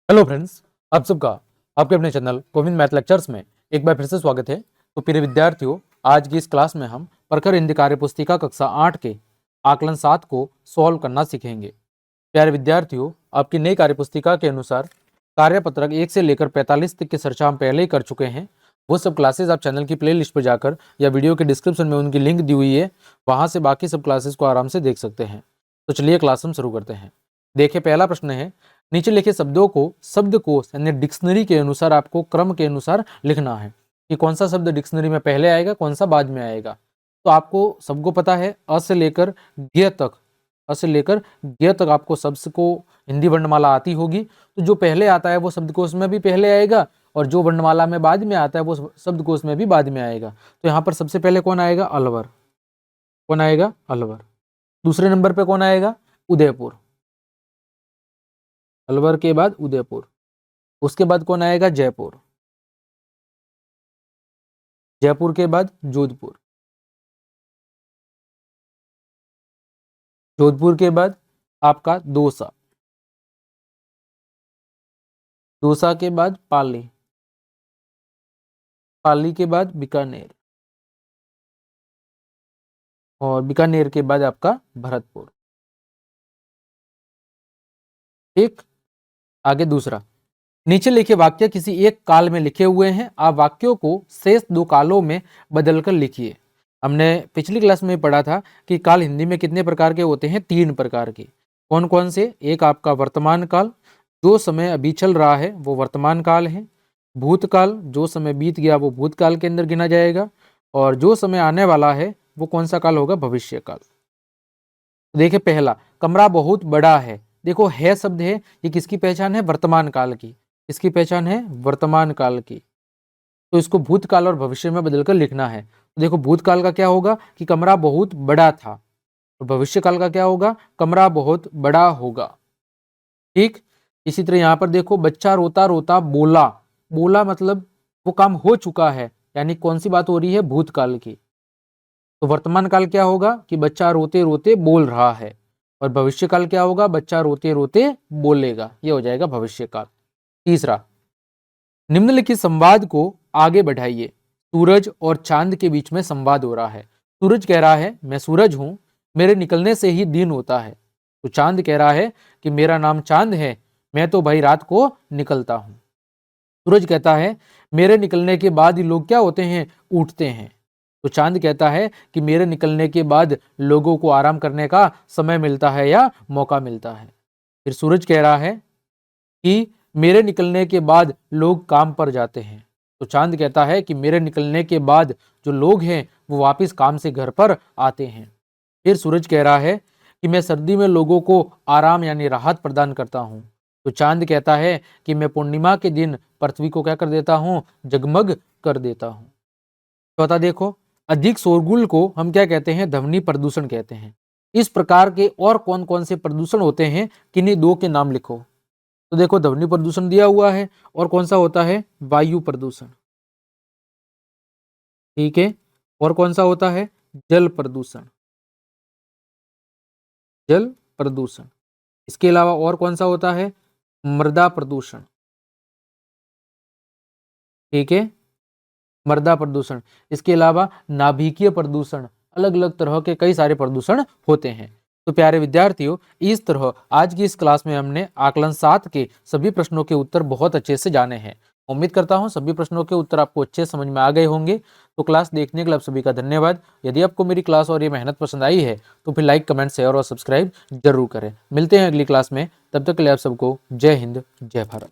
Hello friends, आप सबका आपके अपने चैनल गोविंद मैथ लेक्चर्स में एक बार फिर से स्वागत है। तो प्रिय विद्यार्थियों, आज की इस क्लास में हम प्रखर हिंदी कार्य पुस्तिका कक्षा 8 के आकलन 7 को सॉल्व करना सीखेंगे। प्यारे विद्यार्थियों, आपकी नई कार्य पुस्तिका के अनुसार कार्यपत्रक 1 से लेकर 45 तक की चर्चा हम पहले ही कर चुके हैं। वो सब क्लासेस आप चैनल की प्ले लिस्ट पर जाकर या वीडियो के डिस्क्रिप्शन में उनकी लिंक दी हुई है, वहां से बाकी सब क्लासेस को आराम से देख सकते हैं। तो चलिए क्लास हम शुरू करते हैं। देखिए, पहला प्रश्न है, नीचे लिखे शब्दों को शब्दकोश यानी डिक्शनरी के अनुसार आपको क्रम के अनुसार लिखना है कि कौन सा शब्द डिक्शनरी में पहले आएगा, कौन सा बाद में आएगा। तो आपको सबको पता है, अ से लेकर ज्ञ तक, अ से लेकर ज्ञ तक आपको शब्द को हिंदी वर्णमाला आती होगी। तो जो पहले आता है वो शब्दकोश में भी पहले आएगा, और जो वर्णमाला में बाद में आता है वो शब्दकोश में भी बाद में आएगा। तो यहाँ पर सबसे पहले कौन आएगा? अलवर। कौन आएगा? अलवर। दूसरे नंबर पे कौन आएगा? उदयपुर। अलवर के बाद उदयपुर। उसके बाद कौन आएगा? जयपुर। जयपुर के बाद जोधपुर। जोधपुर के बाद आपका दौसा। दौसा के बाद पाली। पाली के बाद बीकानेर। और बीकानेर के बाद आपका भरतपुर। ठीक, आगे दूसरा, नीचे लिखे वाक्य किसी एक काल में लिखे हुए हैं, आप वाक्यों को शेष दो कालों में बदलकर लिखिए। हमने पिछली क्लास में पढ़ा था कि काल हिंदी में कितने प्रकार के होते हैं? 3 प्रकार के। कौन कौन से? एक आपका वर्तमान काल, जो समय अभी चल रहा है वो वर्तमान काल है। भूतकाल, जो समय बीत गया वो भूतकाल के अंदर गिना जाएगा। और जो समय आने वाला है वो कौन सा काल होगा? भविष्य काल। देखिए, पहला, कमरा बहुत बड़ा है। देखो, है शब्द है, ये किसकी पहचान है? वर्तमान काल की। इसकी पहचान है वर्तमान काल की। तो इसको भूतकाल और भविष्य में बदलकर लिखना है। तो देखो, भूतकाल का क्या होगा कि कमरा बहुत बड़ा था, और भविष्य काल का क्या होगा? कमरा बहुत बड़ा होगा। ठीक, इसी तरह यहां पर देखो, बच्चा रोता रोता बोला। बोला मतलब वो काम हो चुका है, यानी कौन सी बात हो रही है? भूतकाल की। तो वर्तमान काल क्या होगा कि बच्चा रोते रोते बोल रहा है, और भविष्य काल क्या होगा? बच्चा रोते रोते बोलेगा। ये हो जाएगा भविष्य काल। तीसरा, निम्नलिखित संवाद को आगे बढ़ाइए। सूरज और चांद के बीच में संवाद हो रहा है। सूरज कह रहा है, मैं सूरज हूं, मेरे निकलने से ही दिन होता है। तो चांद कह रहा है कि मेरा नाम चांद है, मैं तो भाई रात को निकलता हूं। सूरज कहता है, मेरे निकलने के बाद ही लोग क्या होते हैं? उठते हैं। तो चांद कहता है कि मेरे निकलने के बाद लोगों को आराम करने का समय मिलता है या मौका मिलता है। फिर सूरज कह रहा है कि मेरे निकलने के बाद लोग काम पर जाते हैं। तो चांद कहता है कि मेरे निकलने के बाद जो लोग हैं वो वापस काम से घर पर आते हैं। फिर सूरज कह रहा है कि मैं सर्दी में लोगों को आराम यानी राहत प्रदान करता हूँ। तो चांद कहता है कि मैं पूर्णिमा के दिन पृथ्वी को क्या कर देता हूँ? जगमग कर देता हूँ। चौथा देखो, अधिक शोरगुल को हम क्या कहते हैं? ध्वनि प्रदूषण कहते हैं। इस प्रकार के और कौन कौन से प्रदूषण होते हैं? किन्हीं दो के नाम लिखो। तो देखो, ध्वनि प्रदूषण दिया हुआ है, और कौन सा होता है? वायु प्रदूषण। ठीक है, और कौन सा होता है? जल प्रदूषण। जल प्रदूषण। इसके अलावा और कौन सा होता है? मृदा प्रदूषण। ठीक है, मृदा प्रदूषण। इसके अलावा नाभिकीय प्रदूषण, अलग अलग तरह के कई सारे प्रदूषण होते हैं। तो प्यारे विद्यार्थियों, इस तरह आज की इस क्लास में हमने आकलन 7 के सभी प्रश्नों के उत्तर बहुत अच्छे से जाने हैं। उम्मीद करता हूं सभी प्रश्नों के उत्तर आपको अच्छे समझ में आ गए होंगे। तो क्लास देखने के लिए आप सभी का धन्यवाद। यदि आपको मेरी क्लास और ये मेहनत पसंद आई है तो फिर लाइक, कमेंट, शेयर और सब्सक्राइब जरूर करें। मिलते हैं अगली क्लास में, तब तक के लिए आप सबको जय हिंद, जय भारत।